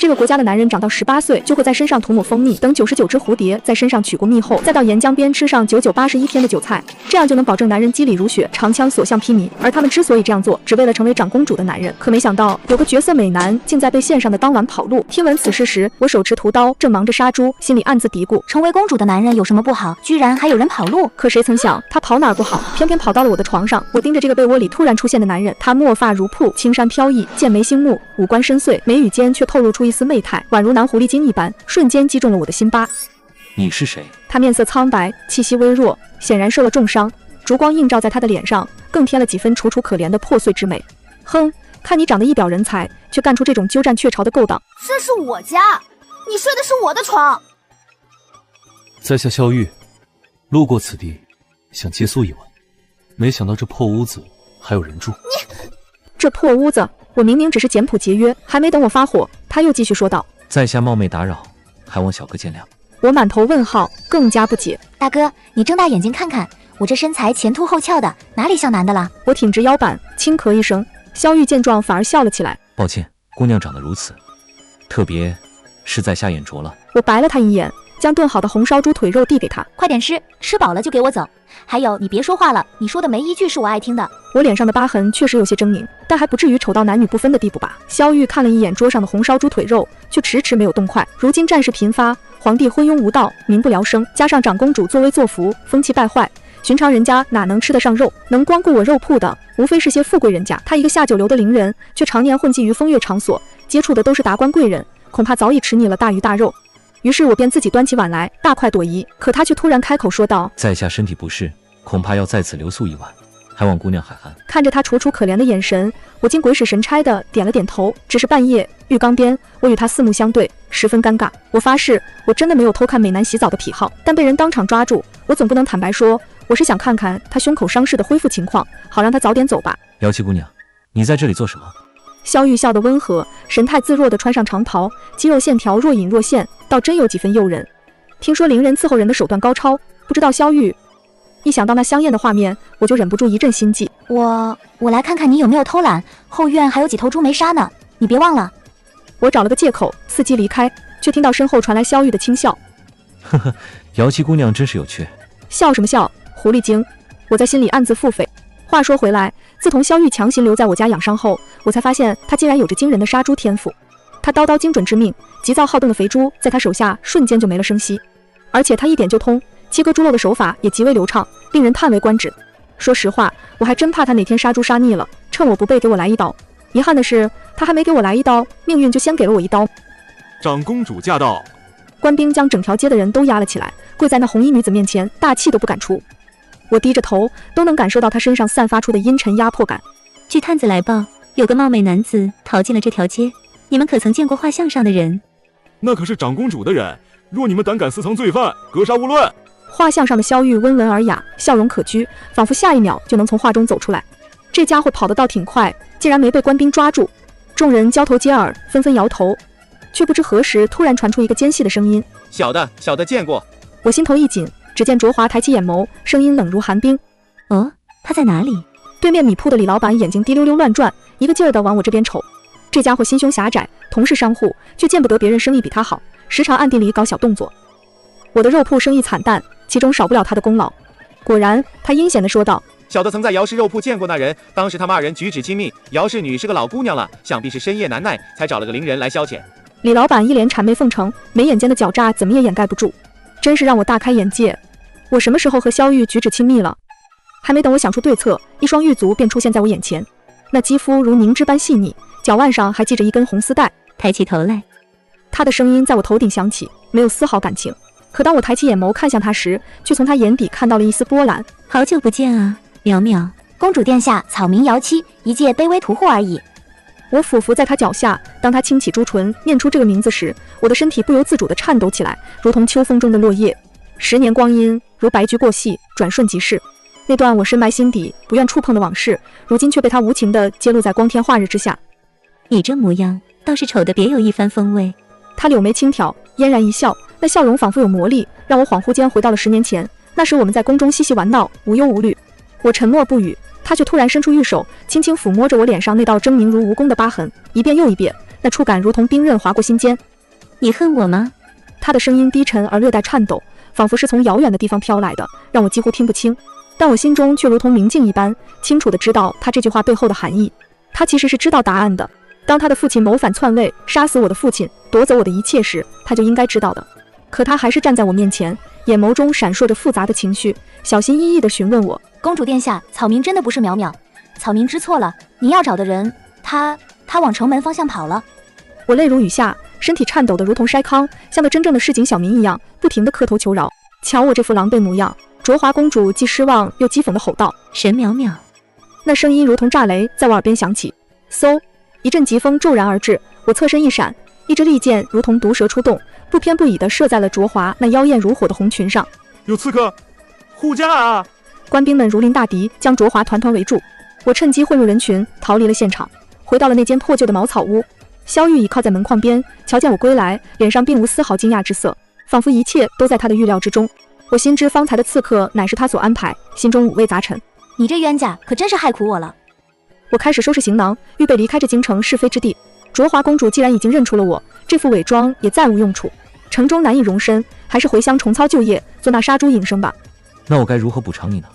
这个国家的男人长到18岁就会在身上涂抹蜂蜜，等99只蝴蝶在身上取过蜜后，再到沿江边吃上9981天的韭菜，这样就能保证男人肌理如雪，长枪所向披靡。而他们之所以这样做，只为了成为长公主的男人。可没想到，有个绝色美男竟在被献上的当晚跑路。听闻此事时，我手持屠刀，正忙着杀猪，心里暗自嘀咕：成为公主的男人有什么不好？居然还有人跑路！可谁曾想，他跑哪儿不好，偏偏跑到了我的床上。我盯着这个被窝里突然出现的男人，他墨发如瀑，青山飘逸，剑眉星目，五官深邃，眉宇间却透露出一丝媚态，宛如男狐狸精一般，瞬间击中了我的心巴。你是谁？他面色苍白，气息微弱，显然受了重伤，烛光映照在他的脸上，更添了几分楚楚可怜的破碎之美。哼，看你长得一表人才，却干出这种鸠占鹊巢的勾当。这是我家，你睡的是我的床。在下萧玉，路过此地，想借宿一晚，没想到这破屋子还有人住。这破屋子，我明明只是简朴节约，还没等我发火，他又继续说道：在下冒昧打扰，还望小哥见谅。我满头问号，更加不解。大哥，你睁大眼睛看看，我这身材前凸后翘的，哪里像男的了？我挺直腰板，轻咳一声。萧玉见状反而笑了起来。抱歉，姑娘长得如此，特别是在下眼拙了。我白了他一眼，将炖好的红烧猪腿肉递给他。快点吃，吃饱了就给我走。还有，你别说话了，你说的没一句是我爱听的。我脸上的疤痕确实有些狰狞，但还不至于丑到男女不分的地步吧。萧玉看了一眼桌上的红烧猪腿肉，却迟迟没有动筷。如今战事频发，皇帝昏庸无道，民不聊生，加上长公主作威作福，风气败坏，寻常人家哪能吃得上肉？能光顾我肉铺的，无非是些富贵人家。他一个下九流的伶人，却常年混迹于风月场所，接触的都是达官贵人，恐怕早已吃腻了大鱼大肉。于是我便自己端起碗来，大快朵颐。可他却突然开口说道：在下身体不适，恐怕要在此留宿一晚，还望姑娘海涵。看着他楚楚可怜的眼神，我竟鬼使神差的点了点头。只是半夜，浴缸边，我与他四目相对，十分尴尬。我发誓，我真的没有偷看美男洗澡的癖好，但被人当场抓住，我总不能坦白说我是想看看他胸口伤势的恢复情况，好让他早点走吧。瑶琪姑娘，你在这里做什么？萧玉笑得温和，神态自若地穿上长袍，肌肉线条若隐若现，倒真有几分诱人。听说伶人伺候人的手段高超，不知道萧玉……一想到那香艳的画面，我就忍不住一阵心悸。我来看看你有没有偷懒，后院还有几头猪没杀呢，你别忘了。我找了个借口，伺机离开，却听到身后传来萧玉的轻笑。呵呵，瑶琪姑娘真是有趣。笑什么笑，狐狸精！我在心里暗自腹诽。话说回来，自从萧玉强行留在我家养伤后，我才发现他竟然有着惊人的杀猪天赋。他刀刀精准致命，急躁好动的肥猪在他手下瞬间就没了声息，而且他一点就通，切割猪肉的手法也极为流畅，令人叹为观止。说实话，我还真怕他哪天杀猪杀腻了，趁我不备给我来一刀。遗憾的是，他还没给我来一刀，命运就先给了我一刀。长公主驾到！官兵将整条街的人都压了起来，跪在那红衣女子面前，大气都不敢出。我低着头，都能感受到他身上散发出的阴沉压迫感。据探子来报，有个貌美男子逃进了这条街，你们可曾见过画像上的人？那可是长公主的人，若你们胆敢私藏罪犯，格杀勿论。画像上的萧玉温文尔雅，笑容可掬，仿佛下一秒就能从画中走出来。这家伙跑得倒挺快，竟然没被官兵抓住。众人交头接耳，纷纷摇头，却不知何时突然传出一个尖细的声音：小的见过。我心头一紧，只见卓华抬起眼眸，声音冷如寒冰：哦，他在哪里？对面米铺的李老板眼睛滴溜溜乱转，一个劲儿地往我这边瞅。这家伙心胸狭窄，同是商户，却见不得别人生意比他好，时常暗地里搞小动作。我的肉铺生意惨淡，其中少不了他的功劳。果然，他阴险地说道：小的曾在姚氏肉铺见过那人，当时他们二人举止亲密，姚氏女是个老姑娘了，想必是深夜难耐，才找了个伶人来消遣。李老板一脸谄媚奉承，眉眼间的狡诈怎么也掩盖不住，真是让我大开眼界。我什么时候和萧玉举止亲密了？还没等我想出对策，一双玉足便出现在我眼前，那肌肤如凝脂般细腻，脚腕上还系着一根红丝带。抬起头来。他的声音在我头顶响起，没有丝毫感情。可当我抬起眼眸看向他时，却从他眼底看到了一丝波澜。好久不见啊，淼淼。公主殿下，草民姚七，一介卑微屠户而已。我俯伏在他脚下，当他轻启朱唇念出这个名字时，我的身体不由自主地颤抖起来，如同秋风中的落叶。10年光阴如白驹过隙，转瞬即逝。那段我深埋心底不愿触碰的往事，如今却被他无情地揭露在光天化日之下。你这模样倒是丑得别有一番风味。他柳眉轻挑，嫣然一笑，那笑容仿佛有魔力，让我恍惚间回到了10年前。那时我们在宫中嬉戏玩闹，无忧无虑。我沉默不语，他却突然伸出玉手，轻轻抚摸着我脸上那道狰狞如蜈蚣的疤痕，一遍又一遍，那触感如同冰刃划过心间。你恨我吗？他的声音低沉而略带颤抖，仿佛是从遥远的地方飘来的，让我几乎听不清。但我心中却如同明镜一般，清楚地知道他这句话背后的含义。他其实是知道答案的。当他的父亲谋反篡位，杀死我的父亲，夺走我的一切时，他就应该知道的。可他还是站在我面前，眼眸中闪烁着复杂的情绪，小心翼翼地询问我：公主殿下，草民真的不是淼淼，草民知错了，您要找的人，他往城门方向跑了。我泪如雨下，身体颤抖得如同筛糠，像个真正的市井小民一样，不停地磕头求饶。瞧我这副狼狈模样！卓华公主既失望又讥讽地吼道：沈淼淼！那声音如同炸雷在我耳边响起，嗖，一阵疾风骤然而至，我侧身一闪，一支利箭如同毒蛇出洞，不偏不倚地射在了卓华那妖艳如火的红裙上。有刺客，护驾啊！官兵们如临大敌，将卓华团团围住。我趁机混入人群，逃离了现场，回到了那间破旧的茅草屋。萧玉倚靠在门框边，瞧见我归来，脸上并无丝毫惊讶之色，仿佛一切都在他的预料之中。我心知方才的刺客乃是他所安排，心中五味杂陈。你这冤家可真是害苦我了。我开始收拾行囊，预备离开这京城是非之地。卓华公主既然已经认出了我，这副伪装也再无用处。城中难以容身，还是回乡重操旧业，做那杀猪营生吧。那我该如何补偿你呢？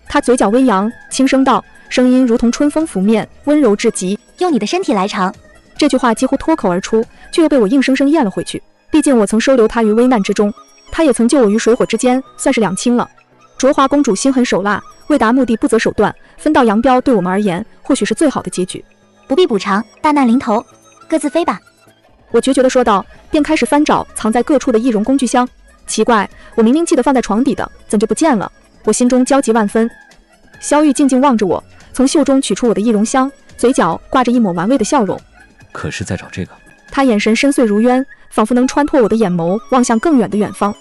他嘴角微扬，轻声道，声音如同春风拂面，温柔至极。用你的身体来偿。这句话几乎脱口而出，却又被我硬生生咽了回去。毕竟我曾收留他于危难之中，他也曾救我于水火之间，算是两清了。卓华公主心狠手辣，为达目的不择手段，分道扬镳对我们而言，或许是最好的结局。不必补偿，大难临头，各自飞吧。我决绝地说道，便开始翻找藏在各处的易容工具箱。奇怪，我明明记得放在床底的，怎就不见了？我心中焦急万分。萧玉静静望着我，从袖中取出我的易容箱，嘴角挂着一抹玩味的笑容。可是在找这个？他眼神深邃如渊，仿佛能穿透我的眼眸，望向更远的远方。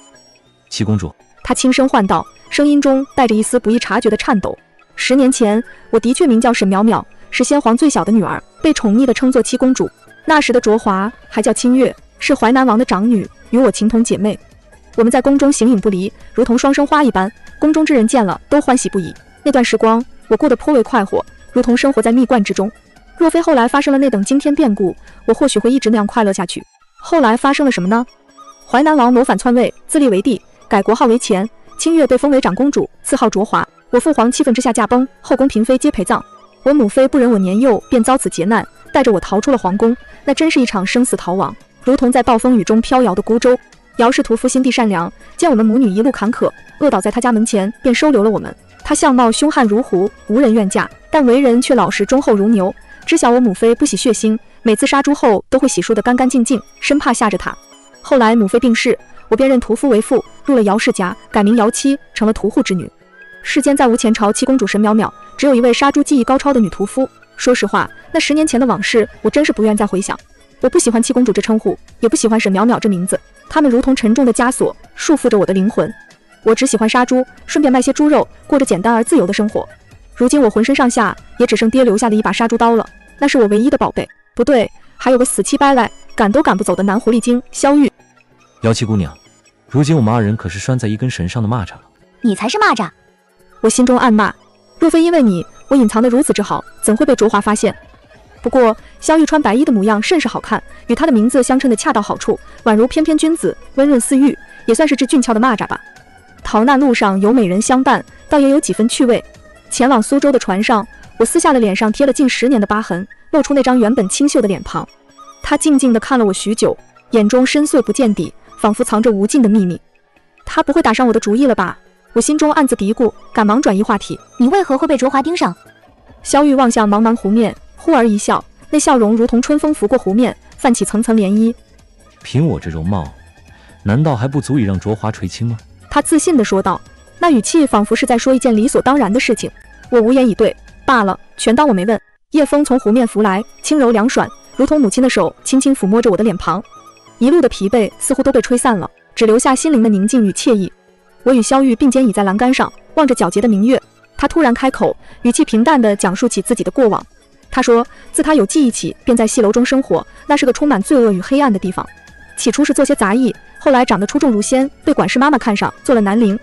七公主，他轻声唤道，声音中带着一丝不易察觉的颤抖。10年前，我的确名叫沈淼淼，是先皇最小的女儿，被宠溺地称作七公主。那时的卓华还叫清月，是淮南王的长女，与我情同姐妹。我们在宫中形影不离，如同双生花一般，宫中之人见了都欢喜不已。那段时光，我过得颇为快活，如同生活在蜜罐之中。若非后来发生了那等惊天变故，我或许会一直那样快乐下去。后来发生了什么呢？淮南王谋反篡位，自立为帝，改国号为前，清月被封为长公主，赐号卓华。我父皇气愤之下驾崩，后宫嫔妃皆陪葬。我母妃不忍我年幼，便遭此劫难，带着我逃出了皇宫。那真是一场生死逃亡，如同在暴风雨中飘摇的孤舟。姚氏屠夫心地善良，见我们母女一路坎坷，饿倒在他家门前，便收留了我们。他相貌凶悍如狐，无人愿嫁，但为人却老实忠厚如牛。知晓我母妃不喜血腥，每次杀猪后都会洗漱得干干净净，生怕吓着她。后来母妃病逝，我便认屠夫为父，入了姚氏家，改名姚七，成了屠户之女。世间再无前朝七公主沈淼淼，只有一位杀猪技艺高超的女屠夫。说实话，那10年前的往事，我真是不愿再回想。我不喜欢七公主这称呼，也不喜欢沈淼淼这名字，她们如同沉重的枷锁，束缚着我的灵魂。我只喜欢杀猪，顺便卖些猪肉，过着简单而自由的生活。如今我浑身上下也只剩爹留下的一把杀猪刀了，那是我唯一的宝贝。不对，还有个死乞白赖，赶都赶不走的男狐狸精萧玉。姚七姑娘，如今我们2人可是拴在一根绳上的蚂蚱了。你才是蚂蚱。我心中暗骂，若非因为你，我隐藏得如此之好，怎会被卓华发现？不过萧玉穿白衣的模样甚是好看，与她的名字相称的恰到好处，宛如翩翩君子，温润似玉，也算是只俊俏的蚂蚱吧。逃难路上有美人相伴，倒也有几分趣味。前往苏州的船上，我撕下了脸上贴了近10年的疤痕，露出那张原本清秀的脸庞。他静静地看了我许久，眼中深邃不见底，仿佛藏着无尽的秘密。他不会打上我的主意了吧？我心中暗自嘀咕，赶忙转移话题。你为何会被卓华盯上？萧玉望向茫茫湖面，忽而一笑，那笑容如同春风拂过湖面，泛起层层涟漪。凭我这容貌，难道还不足以让卓华垂青吗？他自信地说道，那语气仿佛是在说一件理所当然的事情。我无言以对，罢了，全当我没问。夜风从湖面拂来，轻柔凉爽，如同母亲的手轻轻抚摸着我的脸庞。一路的疲惫似乎都被吹散了，只留下心灵的宁静与惬意。我与萧玉并肩倚在栏杆上，望着皎洁的明月。他突然开口，语气平淡地讲述起自己的过往。他说，自他有记忆起，便在戏楼中生活，那是个充满罪恶与黑暗的地方。起初是做些杂役，后来长得出众如仙，被管事妈妈看上，做了南陵。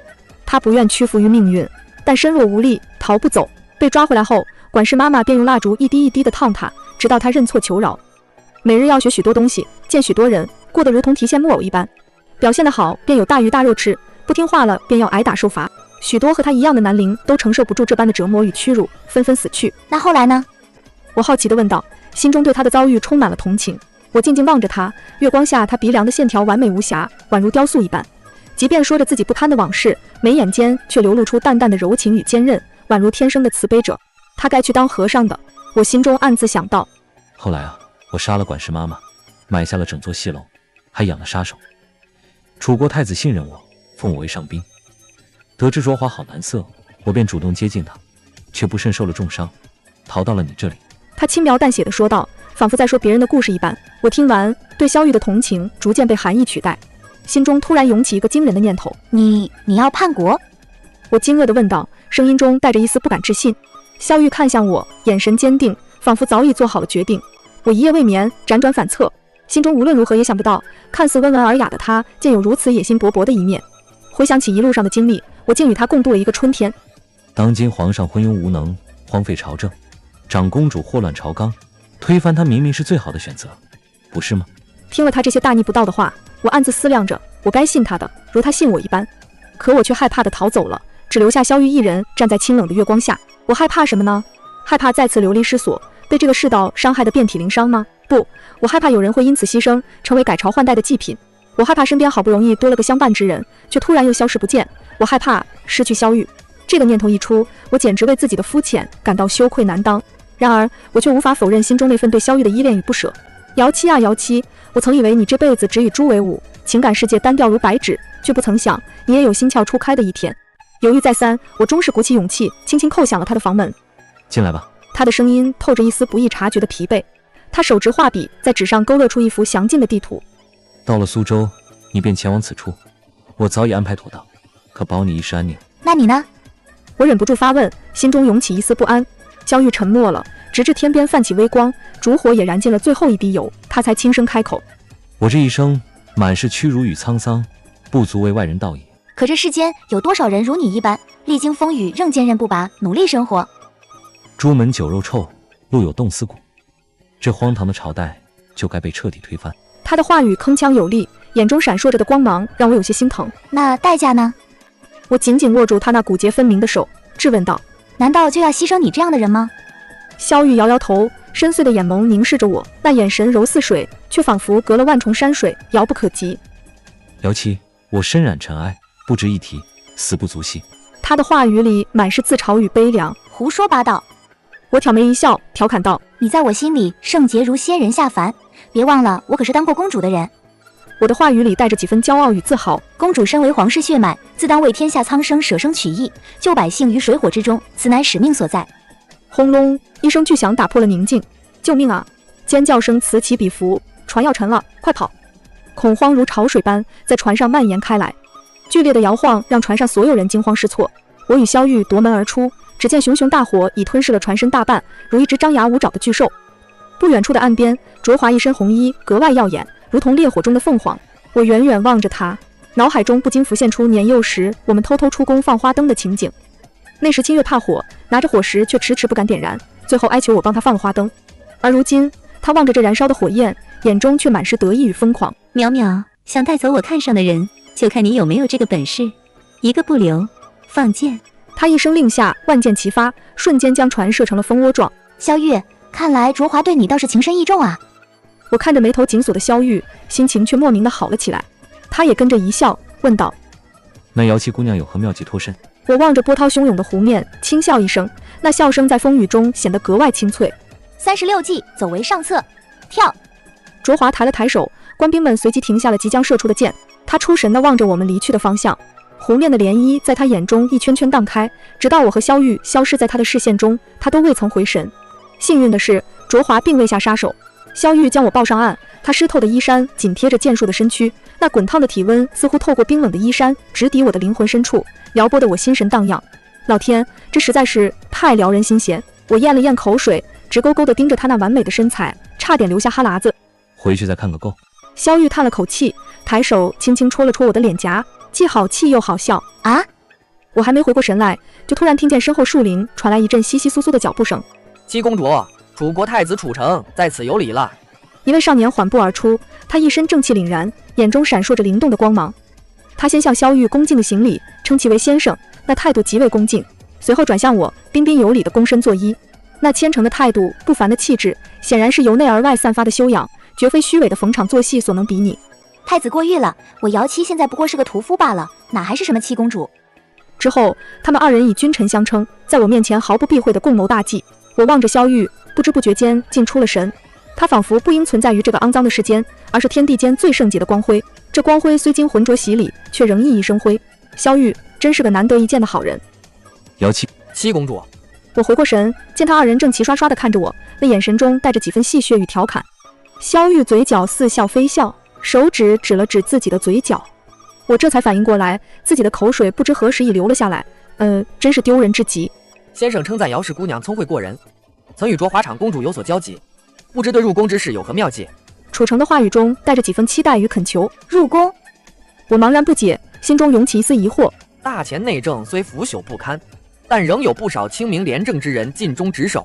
他不愿屈服于命运，但身弱无力，逃不走。被抓回来后，管事妈妈便用蜡烛一滴一滴地烫他，直到他认错求饶。每日要学许多东西，见许多人，过得如同提线木偶一般。表现得好，便有大鱼大肉吃；不听话了，便要挨打受罚。许多和他一样的男灵都承受不住这般的折磨与屈辱，纷纷死去。那后来呢？我好奇地问道，心中对他的遭遇充满了同情。我静静望着他，月光下他鼻梁的线条完美无瑕，宛如雕塑一般。即便说着自己不堪的往事，眉眼间却流露出淡淡的柔情与坚韧，宛如天生的慈悲者。他该去当和尚的，我心中暗自想到。后来啊，我杀了管事妈妈，买下了整座戏楼，还养了杀手。楚国太子信任我，封我为上宾。得知卓华好男色，我便主动接近他，却不慎受了重伤，逃到了你这里。他轻描淡写地说道，仿佛在说别人的故事一般。我听完，对萧玉的同情逐渐被寒意取代，心中突然涌起一个惊人的念头。你要叛国？我惊愕地问道，声音中带着一丝不敢置信。萧玉看向我，眼神坚定，仿佛早已做好了决定。我一夜未眠，辗转反侧，心中无论如何也想不到，看似温文尔雅的他，竟有如此野心勃勃的一面。回想起一路上的经历，我竟与他共度了一个春天。当今皇上昏庸无能，荒废朝政，长公主祸乱朝纲，推翻他明明是最好的选择，不是吗？听了他这些大逆不道的话，我暗自思量着，我该信他的，如他信我一般。可我却害怕地逃走了，只留下萧玉一人站在清冷的月光下。我害怕什么呢？害怕再次流离失所，被这个世道伤害得遍体鳞伤吗？不，我害怕有人会因此牺牲，成为改朝换代的祭品。我害怕身边好不容易多了个相伴之人，却突然又消失不见。我害怕失去萧玉。这个念头一出，我简直为自己的肤浅感到羞愧难当。然而，我却无法否认心中那份对萧玉的依恋与不舍。姚七啊，姚七，我曾以为你这辈子只与猪为伍，情感世界单调如白纸，却不曾想你也有心窍初开的一天。犹豫再三，我终是鼓起勇气，轻轻叩响了他的房门。进来吧。他的声音透着一丝不易察觉的疲惫。他手执画笔，在纸上勾勒出一幅详尽的地图。到了苏州，你便前往此处，我早已安排妥当，可保你一世安宁。那你呢？我忍不住发问，心中涌起一丝不安。萧玉沉默了，直至天边泛起微光，烛火也燃尽了最后一滴油，他才轻声开口：我这一生满是屈辱与沧桑，不足为外人道也。可这世间有多少人如你一般，历经风雨仍坚韧不拔，努力生活？朱门酒肉臭，路有冻死骨。这荒唐的朝代就该被彻底推翻。他的话语铿锵有力，眼中闪烁着的光芒让我有些心疼。那代价呢？我紧紧握住他那骨节分明的手，质问道：难道就要牺牲你这样的人吗？萧玉摇摇头，深邃的眼眸凝视着我，那眼神柔似水，却仿佛隔了万重山水，遥不可及。姚七，我深染尘埃，不值一提，死不足惜。他的话语里满是自嘲与悲凉。胡说八道！我挑眉一笑，调侃道：你在我心里圣洁如仙人下凡，别忘了我可是当过公主的人。我的话语里带着几分骄傲与自豪。公主身为皇室血脉，自当为天下苍生舍生取义，救百姓于水火之中，此乃使命所在。轰隆一声巨响打破了宁静。救命啊！尖叫声此起彼伏，船要沉了，快跑！恐慌如潮水般在船上蔓延开来，剧烈的摇晃让船上所有人惊慌失措。我与萧玉夺门而出，只见熊熊大火已吞噬了船身大半，如一只张牙舞爪的巨兽。不远处的岸边，卓华一身红衣，格外耀眼，如同烈火中的凤凰。我远远望着他，脑海中不禁浮现出年幼时我们偷偷出宫放花灯的情景。那时清月怕火，拿着火石却迟迟不敢点燃，最后哀求我帮他放了花灯。而如今，他望着这燃烧的火焰，眼中却满是得意与疯狂。淼淼，想带走我看上的人，就看你有没有这个本事，一个不留，放箭。他一声令下，万箭齐发，瞬间将船射成了蜂窝状。萧玉，看来卓华对你倒是情深意重啊。我看着眉头紧锁的萧玉，心情却莫名的好了起来。他也跟着一笑，问道：那姚七姑娘有何妙计脱身？我望着波涛汹涌的湖面，轻笑一声，那笑声在风雨中显得格外清脆。36计，走为上策，跳！卓华抬了抬手，官兵们随即停下了即将射出的箭。他出神地望着我们离去的方向，湖面的涟漪在他眼中一圈圈荡开，直到我和萧玉消失在他的视线中，他都未曾回神。幸运的是，卓华并未下杀手。萧玉将我抱上岸，他湿透的衣衫紧贴着健硕的身躯，那滚烫的体温似乎透过冰冷的衣衫直抵我的灵魂深处，撩拨得我心神荡漾。老天，这实在是太撩人心弦！我咽了咽口水，直勾勾地盯着他那完美的身材，差点流下哈喇子。回去再看个够。萧玉叹了口气，抬手轻轻戳了戳我的脸颊，既好气又好笑。啊！我还没回过神来，就突然听见身后树林传来一阵窸窸窣窣的脚步声。七公主，楚国太子楚城在此有礼了。一位少年缓步而出，他一身正气凛然，眼中闪烁着灵动的光芒。他先向萧玉恭敬的行礼，称其为先生，那态度极为恭敬。随后转向我，彬彬有礼的躬身作揖，那虔诚的态度，不凡的气质，显然是由内而外散发的修养，绝非虚伪的逢场作戏所能比拟。太子过誉了，我姚七现在不过是个屠夫罢了，哪还是什么七公主？之后，他们二人以君臣相称，在我面前毫不避讳的共谋大计。我望着萧玉，不知不觉间竟出了神。他仿佛不应存在于这个肮脏的世间，而是天地间最圣洁的光辉。这光辉虽经浑浊洗礼，却仍熠熠生辉。萧玉真是个难得一见的好人。姚七，七公主。我回过神，见他二人正齐刷刷地看着我，那眼神中带着几分戏谑与调侃。萧玉嘴角似笑非笑，手指指了指自己的嘴角。我这才反应过来，自己的口水不知何时已流了下来，真是丢人至极。先生称赞姚氏姑娘聪慧过人，曾与卓华场公主有所交集，不知对入宫之事有何妙计？楚成的话语中带着几分期待与恳求。入宫？我茫然不解，心中涌起一丝疑惑。大前内政虽腐朽不堪，但仍有不少清明廉政之人尽忠职守。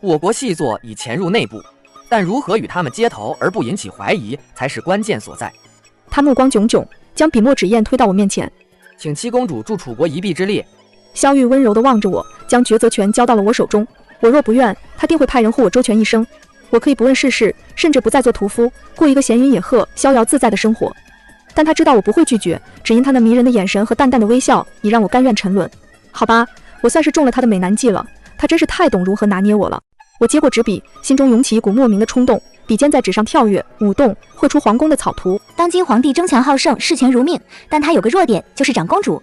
我国细作已潜入内部，但如何与他们接头而不引起怀疑，才是关键所在。他目光炯炯，将笔墨纸砚推到我面前，请七公主助楚国一臂之力。萧玉温柔地望着我，将抉择权交到了我手中。我若不愿，他定会派人护我周全一生。我可以不问世事，甚至不再做屠夫，过一个闲云野鹤、逍遥自在的生活。但他知道我不会拒绝，只因他那迷人的眼神和淡淡的微笑，已让我甘愿沉沦。好吧，我算是中了他的美男计了。他真是太懂如何拿捏我了。我接过纸笔，心中涌起一股莫名的冲动，笔尖在纸上跳跃舞动，绘出皇宫的草图。当今皇帝争强好胜，视权如命，但他有个弱点，就是长公主。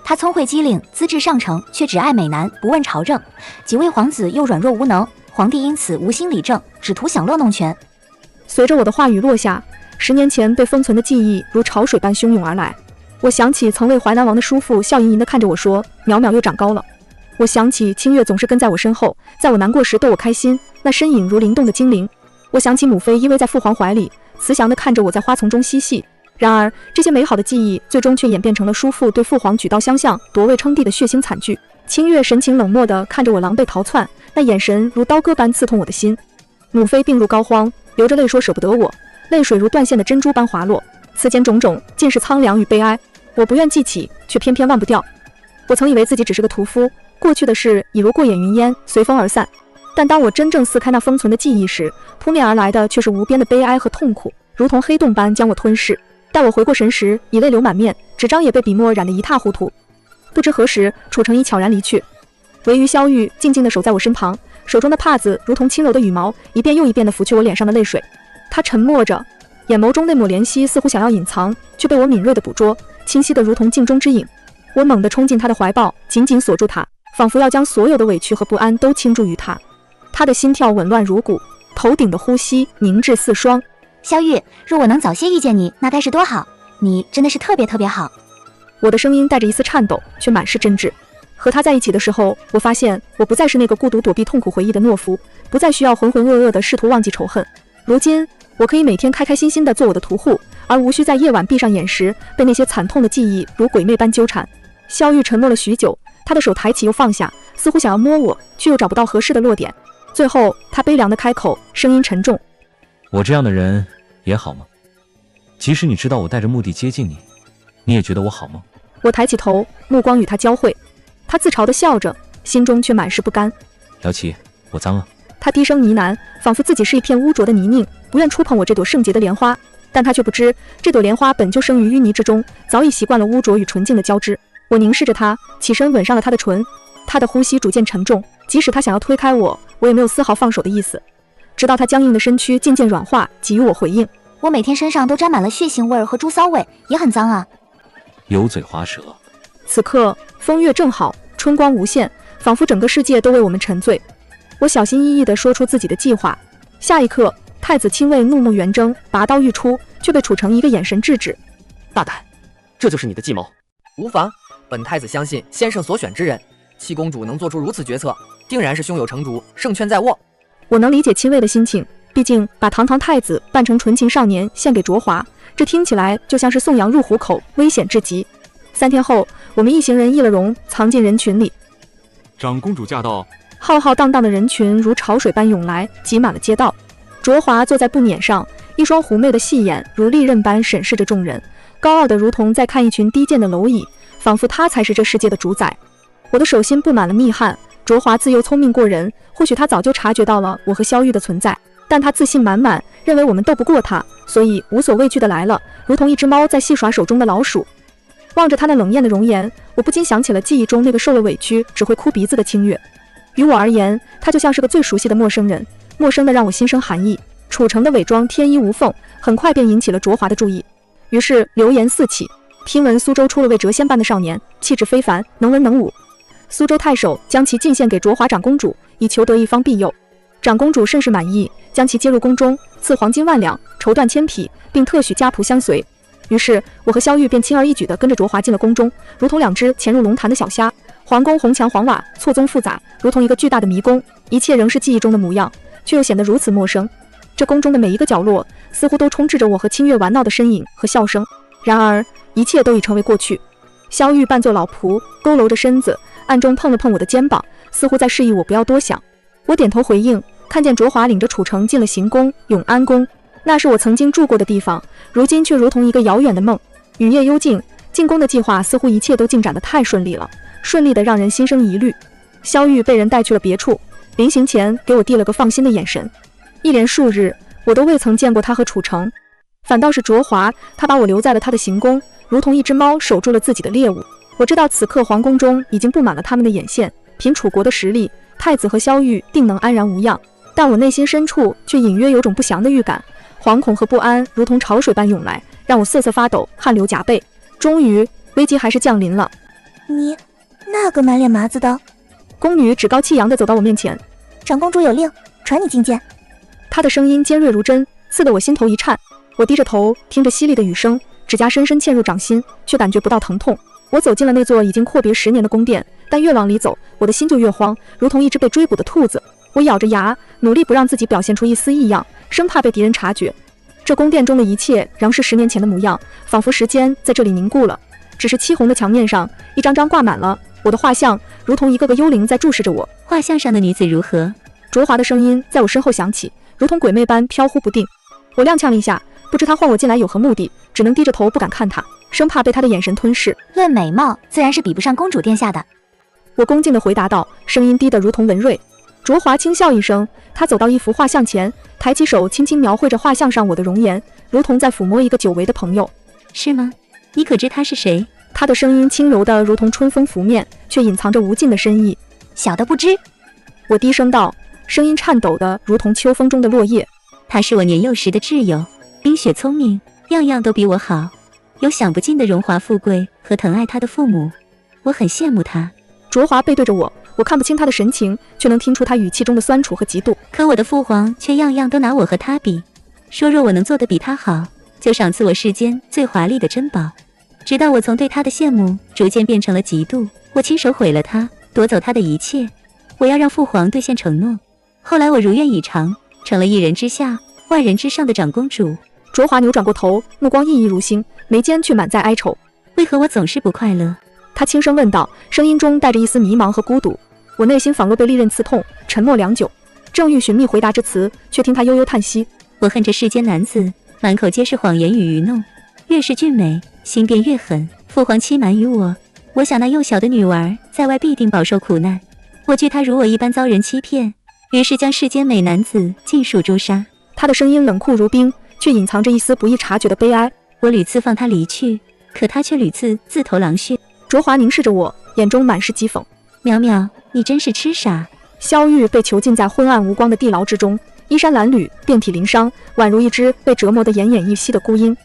他聪慧机灵，资质上乘，却只爱美男，不问朝政。几位皇子又软弱无能，皇帝因此无心理政，只图享乐弄权。随着我的话语落下，10年前被封存的记忆如潮水般汹涌而来。我想起曾为淮南王的叔父笑吟吟地看着我说：“淼淼又长高了。”我想起清月总是跟在我身后，在我难过时逗我开心，那身影如灵动的精灵。我想起母妃依偎在父皇怀里，慈祥地看着我在花丛中嬉戏。然而，这些美好的记忆最终却演变成了叔父对父皇举刀相向、夺位称帝的血腥惨剧。清月神情冷漠地看着我狼狈逃窜，那眼神如刀割般刺痛我的心。母妃病入膏肓，流着泪说舍不得我，泪水如断线的珍珠般滑落，此间种种尽是苍凉与悲哀。我不愿记起，却偏偏忘不掉。我曾以为自己只是个屠夫，过去的事已如过眼云烟，随风而散。但当我真正撕开那封存的记忆时，扑面而来的却是无边的悲哀和痛苦，如同黑洞般将我吞噬。待我回过神时，已泪流满面，纸张也被笔墨染得一塌糊涂。不知何时，楚成已悄然离去，唯余萧玉静静地守在我身旁，手中的帕子如同轻柔的羽毛，一遍又一遍地拂去我脸上的泪水。他沉默着，眼眸中那抹怜惜似乎想要隐藏，却被我敏锐地捕捉，清晰得如同镜中之影。我猛地冲进他的怀抱，紧紧锁住他，仿佛要将所有的委屈和不安都倾注于他。他的心跳紊乱如鼓，头顶的呼吸凝滞似霜。萧玉，若我能早些遇见你，那该是多好！你真的是特别特别好。我的声音带着一丝颤抖，却满是真挚。和他在一起的时候，我发现我不再是那个孤独躲避痛苦回忆的懦夫，不再需要浑浑噩噩地试图忘记仇恨。如今，我可以每天开开心心地做我的屠户，而无需在夜晚闭上眼时被那些惨痛的记忆如鬼魅般纠缠。萧玉沉默了许久，他的手抬起又放下，似乎想要摸我，却又找不到合适的落点。最后，他悲凉地开口，声音沉重：“我这样的人也好吗？即使你知道我带着目的接近你，你也觉得我好吗？”我抬起头，目光与他交汇，他自嘲地笑着，心中却满是不甘。姚琪，我脏了。他低声呢喃，仿佛自己是一片污浊的泥泞，不愿触碰我这朵圣洁的莲花。但他却不知，这朵莲花本就生于淤泥之中，早已习惯了污浊与纯净的交织。我凝视着他，起身吻上了他的唇。他的呼吸逐渐沉重，即使他想要推开我，我也没有丝毫放手的意思。直到他僵硬的身躯渐渐软化，给予我回应。我每天身上都沾满了血腥味儿和猪骚味，也很脏啊。油嘴滑舌。此刻风月正好，春光无限，仿佛整个世界都为我们沉醉。我小心翼翼地说出自己的计划。下一刻，太子亲卫怒目圆睁，拔刀欲出，却被楚成一个眼神制止。大胆，这就是你的计谋？无妨，本太子相信先生所选之人，七公主能做出如此决策，定然是胸有成竹，胜券在握。我能理解亲卫的心情，毕竟把堂堂太子扮成纯情少年献给卓华，这听起来就像是送羊入虎口，危险至极。3天后，我们一行人易了容，藏进人群里。长公主驾到！浩浩荡荡的人群如潮水般涌来，挤满了街道。卓华坐在布辇上，一双狐媚的细眼如利刃般审视着众人，高傲的如同在看一群低贱的蝼蚁，仿佛他才是这世界的主宰。我的手心布满了密汗。卓华自幼聪明过人，或许他早就察觉到了我和萧玉的存在，但他自信满满，认为我们斗不过他，所以无所畏惧的来了，如同一只猫在戏耍手中的老鼠。望着他那冷艳的容颜，我不禁想起了记忆中那个受了委屈只会哭鼻子的清月。于我而言，他就像是个最熟悉的陌生人，陌生的让我心生寒意。楚城的伪装天衣无缝，很快便引起了卓华的注意，于是流言四起。听闻苏州出了位谪仙般的少年，气质非凡，能文能武。苏州太守将其进献给卓华长公主，以求得一方庇佑。长公主甚是满意，将其接入宫中，赐黄金万两，绸缎千匹，并特许家仆相随。于是我和萧玉便轻而易举地跟着卓华进了宫中，如同两只潜入龙潭的小虾。皇宫红墙黄瓦，错综复杂，如同一个巨大的迷宫，一切仍是记忆中的模样，却又显得如此陌生。这宫中的每一个角落，似乎都充斥着我和清月玩闹的身影和笑声。然而一切都已成为过去。萧玉扮作老仆，佝偻着身子，暗中碰了碰我的肩膀，似乎在示意我不要多想。我点头回应，看见卓华领着楚城进了行宫永安宫，那是我曾经住过的地方，如今却如同一个遥远的梦。雨夜幽静，进宫的计划似乎一切都进展得太顺利了，顺利的让人心生疑虑。萧玉被人带去了别处，临行前给我递了个放心的眼神。一连数日，我都未曾见过他和楚城，反倒是卓华，他把我留在了他的行宫，如同一只猫守住了自己的猎物。我知道此刻皇宫中已经布满了他们的眼线，凭楚国的实力，太子和萧玉定能安然无恙，但我内心深处却隐约有种不祥的预感，惶恐和不安如同潮水般涌来，让我瑟瑟发抖，汗流浃背。终于，危机还是降临了。你那个满脸麻子的宫女趾高气扬地走到我面前，长公主有令，传你觐见。她的声音尖锐如针，刺得我心头一颤。我低着头，听着犀利的雨声，指甲深深嵌入掌心，却感觉不到疼痛。我走进了那座已经阔别10年的宫殿，但越往里走，我的心就越慌，如同一只被追捕的兔子。我咬着牙，努力不让自己表现出一丝异样，生怕被敌人察觉。这宫殿中的一切仍是10年前的模样，仿佛时间在这里凝固了。只是漆红的墙面上，一张张挂满了我的画像，如同一个个幽灵在注视着我。画像上的女子如何？卓华的声音在我身后响起，如同鬼魅般飘忽不定。我踉跄了一下，不知他唤我进来有何目的，只能低着头不敢看他，生怕被他的眼神吞噬。论美貌，自然是比不上公主殿下的。我恭敬地回答道，声音低得如同文瑞。卓华轻笑一声，他走到一幅画像前，抬起手轻轻描绘着画像上我的容颜，如同在抚摸一个久违的朋友。是吗？你可知他是谁？他的声音轻柔的如同春风拂面，却隐藏着无尽的深意。小的不知。我低声道，声音颤抖的如同秋风中的落叶。他是我年幼时的挚友，冰雪聪明，样样都比我好，有享不尽的荣华富贵和疼爱他的父母，我很羡慕他。卓华背对着我，我看不清他的神情，却能听出他语气中的酸楚和嫉妒。可我的父皇却样样都拿我和他比，说若我能做得比他好，就赏赐我世间最华丽的珍宝。直到我从对他的羡慕逐渐变成了嫉妒，我亲手毁了他，夺走他的一切。我要让父皇兑现承诺。后来我如愿以偿，成了一人之下万人之上的长公主。卓华扭转过头，目光熠熠如星，眉间却满载哀愁。为何我总是不快乐？他轻声问道，声音中带着一丝迷茫和孤独。我内心仿若被利刃刺痛，沉默良久，正欲寻觅回答之词，却听他悠悠叹息。我恨这世间男子，满口皆是谎言与愚弄，越是俊美，心便越狠。父皇欺瞒于我，我想那幼小的女儿在外必定饱受苦难。我惧她如我一般遭人欺骗，于是将世间美男子尽数诛杀。他的声音冷酷如冰，却隐藏着一丝不易察觉的悲哀。我屡次放他离去，可他却屡次自投狼穴。卓华凝视着我，眼中满是讥讽。淼淼，你真是痴傻。萧玉被囚禁在昏暗无光的地牢之中，衣衫褴褛，遍体鳞伤，宛如一只被折磨得奄奄一息的孤鹰。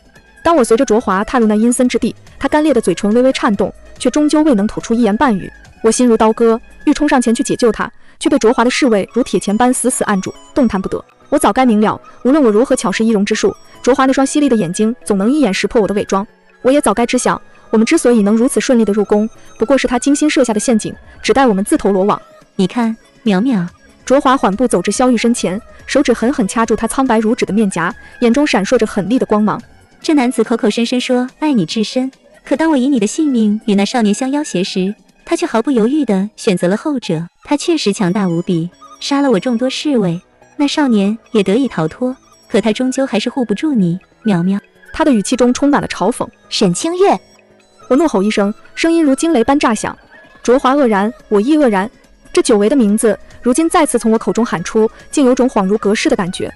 当我随着卓华踏入那阴森之地，他干裂的嘴唇微微颤动，却终究未能吐出一言半语。我心如刀割，欲冲上前去解救他，却被卓华的侍卫如铁钳般死死按住，动弹不得。我早该明了，无论我如何巧施仪容之术，卓华那双犀利的眼睛总能一眼识破我的伪装。我也早该知晓，我们之所以能如此顺利地入宫，不过是他精心设下的陷阱，只待我们自投罗网。你看，淼淼。卓华缓步走至萧玉身前，手指狠狠掐住他苍白如纸的面颊，眼中闪烁着狠厉的光芒。这男子口口声声说爱你至深，可当我以你的性命与那少年相要挟时，他却毫不犹豫地选择了后者。他确实强大无比，杀了我众多侍卫，那少年也得以逃脱，可他终究还是护不住你，苗苗。他的语气中充满了嘲讽。沈清月，我怒吼一声，声音如惊雷般炸响。卓华愕然，我亦愕然。这久违的名字，如今再次从我口中喊出，竟有种恍如隔世的感觉。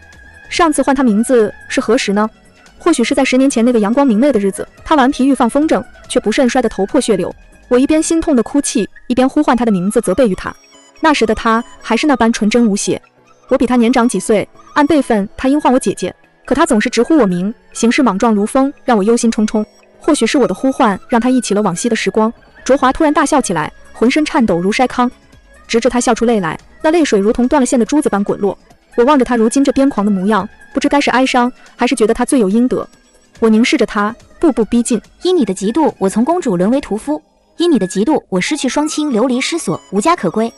上次唤他名字是何时呢？或许是在10年前那个阳光明媚的日子，他顽皮欲放风筝，却不慎摔得头破血流。我一边心痛的哭泣，一边呼唤他的名字，责备于他。那时的他还是那般纯真无邪。我比他年长几岁，按辈分他应唤我姐姐，可他总是直呼我名，行事莽撞如风，让我忧心忡忡。或许是我的呼唤让他忆起了往昔的时光。卓华突然大笑起来，浑身颤抖如筛糠，直至他笑出泪来，那泪水如同断了线的珠子般滚落。我望着他如今这癫狂的模样，不知该是哀伤，还是觉得他罪有应得。我凝视着他，步步逼近。因你的嫉妒，我从公主沦为屠夫；因你的嫉妒，我失去双亲，流离失所，无家可归。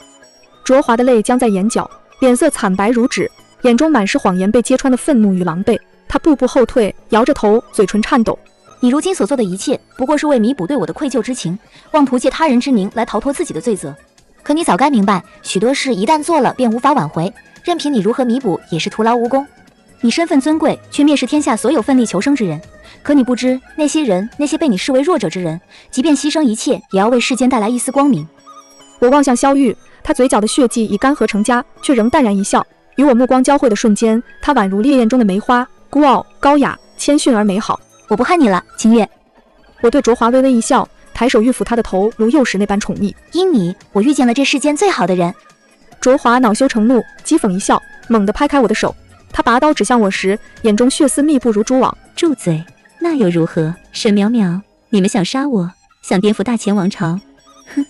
卓华的泪僵在眼角，脸色惨白如纸，眼中满是谎言被揭穿的愤怒与狼狈。他步步后退，摇着头，嘴唇颤抖。你如今所做的一切，不过是为弥补对我的愧疚之情，妄图借他人之名来逃脱自己的罪责。可你早该明白，许多事一旦做了，便无法挽回，任凭你如何弥补，也是徒劳无功。你身份尊贵，却蔑视天下所有奋力求生之人。可你不知，那些人，那些被你视为弱者之人，即便牺牲一切，也要为世间带来一丝光明。我望向萧玉，他嘴角的血迹已干涸成痂，却仍淡然一笑。与我目光交汇的瞬间，他宛如烈焰中的梅花，孤傲、高雅、谦逊而美好。我不害你了，清月。我对卓华微微一笑，抬手欲抚他的头，如幼时那般宠溺。因你，我遇见了这世间最好的人。卓华恼羞成怒，讥讽一笑，猛地拍开我的手。他拔刀指向我时，眼中血丝密布如蛛网。住嘴！那又如何？沈淼淼，你们想杀我，想颠覆大前王朝？哼，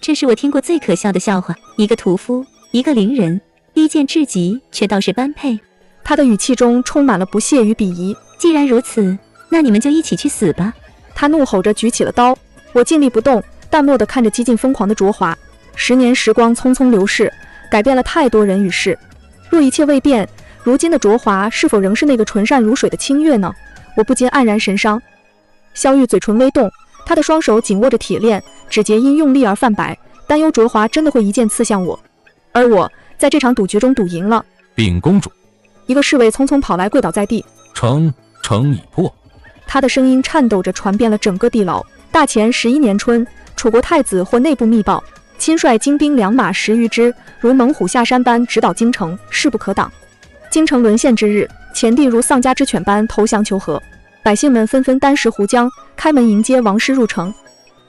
这是我听过最可笑的笑话。一个屠夫，一个伶人，低贱至极，却倒是般配。他的语气中充满了不屑与鄙夷。既然如此，那你们就一起去死吧！他怒吼着举起了刀。我静立不动，淡漠地看着激进疯狂的卓华。10年时光匆匆流逝，改变了太多人与事。若一切未变，如今的卓华是否仍是那个纯善如水的清月呢？我不禁黯然神伤。萧玉嘴唇微动，他的双手紧握着铁链，指节因用力而泛白，担忧卓华真的会一剑刺向我。而我在这场赌局中赌赢了。禀公主，一个侍卫匆匆跑来，跪倒在地。城已破。他的声音颤抖着传遍了整个地牢。大前11年春，楚国太子获内部密报，亲率精兵2马10余支，如猛虎下山般直捣京城，势不可挡。京城沦陷之日，前帝如丧家之犬般投降求和，百姓们纷纷单食胡浆，开门迎接王师入城。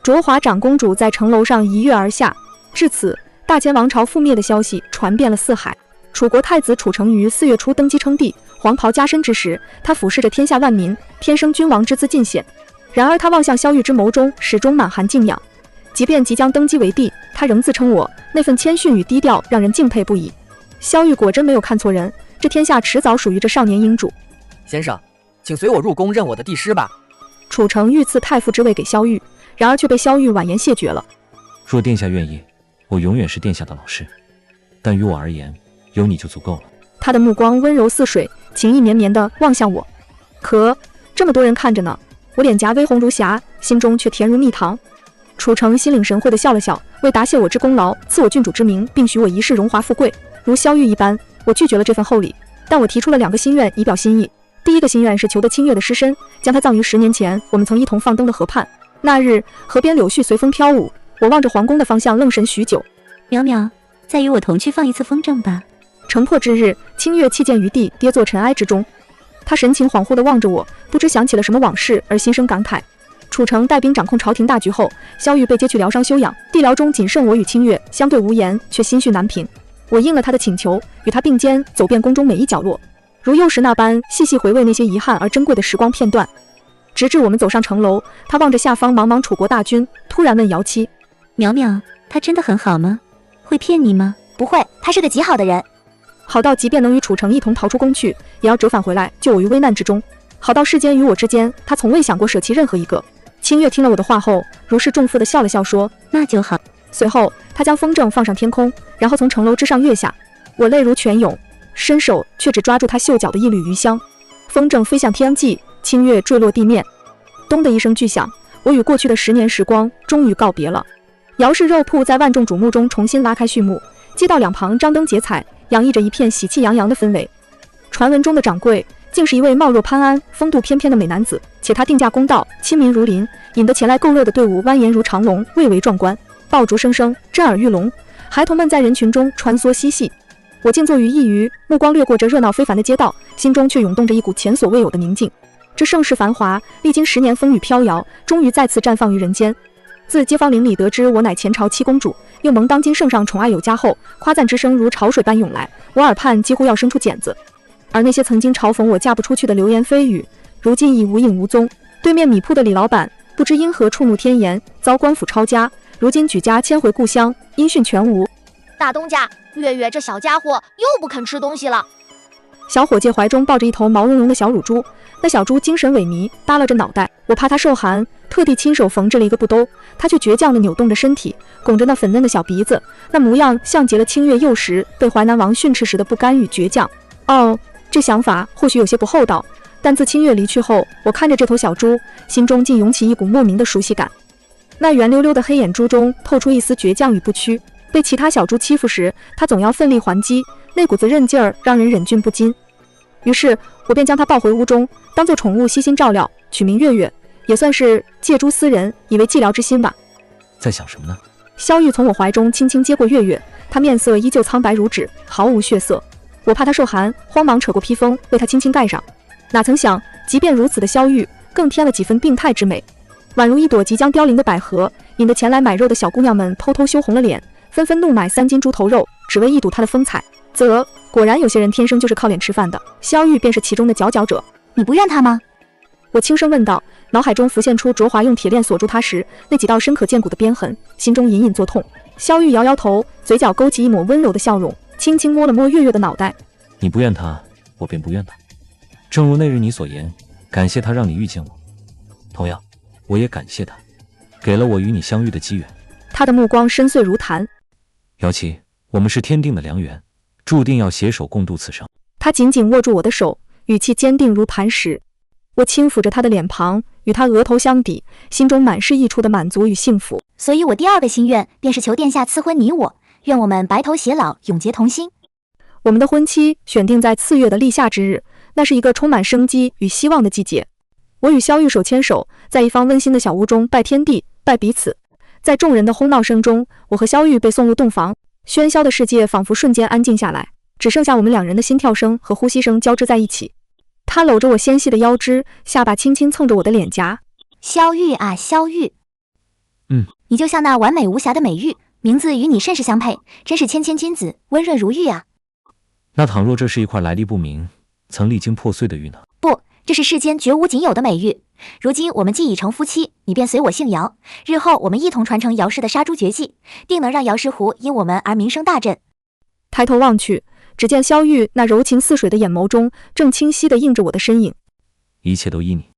卓华长公主在城楼上一跃而下。至此，大前王朝覆灭的消息传遍了四海。楚国太子楚成于4月初登基称帝，黄袍加身之时，他俯视着天下万民，天生君王之姿尽显。然而他望向萧玉之眸中始终满含敬仰，即便即将登基为帝，他仍自称我，那份谦逊与低调让人敬佩不已。萧玉果真没有看错人，这天下迟早属于这少年英主。先生，请随我入宫任我的帝师吧。楚成欲赐太傅之位给萧玉，然而却被萧玉婉言谢绝了。若殿下愿意，我永远是殿下的老师，但于我而言，有你就足够了。他的目光温柔似水，情意绵绵地望向我。可这么多人看着呢，我脸颊微红如霞，心中却甜如蜜糖。楚成心领神会地笑了笑，为答谢我之功劳，赐我郡主之名，并许我一世荣华富贵，如萧玉一般。我拒绝了这份厚礼，但我提出了2个心愿以表心意。第一个心愿是求得清月的尸身，将她葬于10年前我们曾一同放灯的河畔。那日河边柳絮随风飘舞，我望着皇宫的方向愣神许久。淼淼，再与我同去放一次风筝吧。城破之日，清月弃剑于地，跌作尘埃之中。他神情恍惚地望着我，不知想起了什么往事而心生感慨。楚成带兵掌控朝廷大局后，萧玉被接去疗伤休养，地牢中仅剩我与清月，相对无言，却心绪难平。我应了他的请求，与他并肩走遍宫中每一角落，如幼时那般细细回味那些遗憾而珍贵的时光片段。直至我们走上城楼，他望着下方茫茫楚国大军，突然问姚七：淼淼，他真的很好吗？会骗你吗？不会，他是个极好的人。好到即便能与楚成一同逃出宫去，也要折返回来救我于危难之中。好到世间与我之间，他从未想过舍弃任何一个。清月听了我的话后，如释重负地笑了笑说：那就好。随后他将风筝放上天空，然后从城楼之上跃下。我泪如泉涌，伸手却只抓住他袖角的一缕余香。风筝飞向天际，清月坠落地面。咚的一声巨响，我与过去的10年时光终于告别了。姚氏肉铺在万众瞩目中重新拉开序幕，街道两旁张灯结彩，洋溢着一片喜气洋洋的氛围。传闻中的掌柜竟是一位貌若潘安、风度翩翩的美男子，且他定价公道，亲民如林，引得前来购肉的队伍蜿蜒如长龙，蔚为壮观，爆竹声声，震耳欲聋。孩童们在人群中穿梭嬉戏，我静坐于一隅，目光掠过这热闹非凡的街道，心中却涌动着一股前所未有的宁静。这盛世繁华，历经10年风雨飘摇，终于再次绽放于人间。自街坊邻里得知我乃前朝七公主，又蒙当今圣上宠爱有加后，夸赞之声如潮水般涌来，我耳畔几乎要生出茧子。而那些曾经嘲讽我嫁不出去的流言蜚语，如今已无影无踪。对面米铺的李老板不知因何触怒天颜，遭官府抄家，如今举家迁回故乡，音讯全无。大东家，月月这小家伙又不肯吃东西了。小伙计怀中抱着一头毛茸茸的小乳猪，那小猪精神萎靡，耷拉着脑袋，我怕它受寒，特地亲手缝制了一个布兜，它却倔强地扭动着身体，拱着那粉嫩的小鼻子，那模样像极了清月幼时被淮南王训斥时的不甘与倔强。哦，这想法或许有些不厚道，但自清月离去后，我看着这头小猪，心中竟涌起一股莫名的熟悉感。那圆溜溜的黑眼珠中透出一丝倔强与不屈，被其他小猪欺负时，它总要奋力还击，那股子韧劲儿让人忍俊不禁。于是我便将它抱回屋中，当作宠物悉心照料，取名月月，也算是借猪思人，以为寂寥之心吧。在想什么呢？萧玉从我怀中轻轻接过月月，她面色依旧苍白如纸，毫无血色。我怕她受寒，慌忙扯过披风为她轻轻盖上。哪曾想，即便如此的萧玉，更添了几分病态之美，宛如一朵即将凋零的百合，引得前来买肉的小姑娘们偷偷羞红了脸，纷纷怒买3斤猪头肉，只为一睹她的风采。果然有些人天生就是靠脸吃饭的，萧玉便是其中的佼佼者。你不怨他吗？我轻声问道，脑海中浮现出卓华用铁链锁住他时那几道深可见骨的鞭痕，心中隐隐作痛。萧玉摇摇头，嘴角勾起一抹温柔的笑容，轻轻摸了摸月月的脑袋。你不怨他，我便不怨他。正如那日你所言，感谢他让你遇见我，同样我也感谢他，给了我与你相遇的机缘。他的目光深邃如潭。瑶琪，我们是天定的良缘，注定要携手共度此生。他紧紧握住我的手，语气坚定如磐石。我轻抚着他的脸庞，与他额头相抵，心中满是溢出的满足与幸福。所以我第2个心愿便是求殿下赐婚你我，愿我们白头偕老，永结同心。我们的婚期选定在4月的立夏之日，那是一个充满生机与希望的季节。我与萧玉手牵手，在一方温馨的小屋中拜天地，拜彼此。在众人的哄闹声中，我和萧玉被送入洞房，喧嚣的世界仿佛瞬间安静下来，只剩下我们2人的心跳声和呼吸声交织在一起。他搂着我纤细的腰肢，下巴轻轻蹭着我的脸颊。萧玉啊，萧玉，你就像那完美无瑕的美玉，名字与你甚是相配，真是谦谦君子，温润如玉啊。那倘若这是一块来历不明、曾历经破碎的玉呢？不，这是世间绝无仅有的美玉。如今我们既已成夫妻，你便随我姓姚，日后我们一同传承姚氏的杀猪绝技，定能让姚氏湖因我们而名声大振。抬头望去，只见萧玉那柔情似水的眼眸中，正清晰地映着我的身影。一切都依你。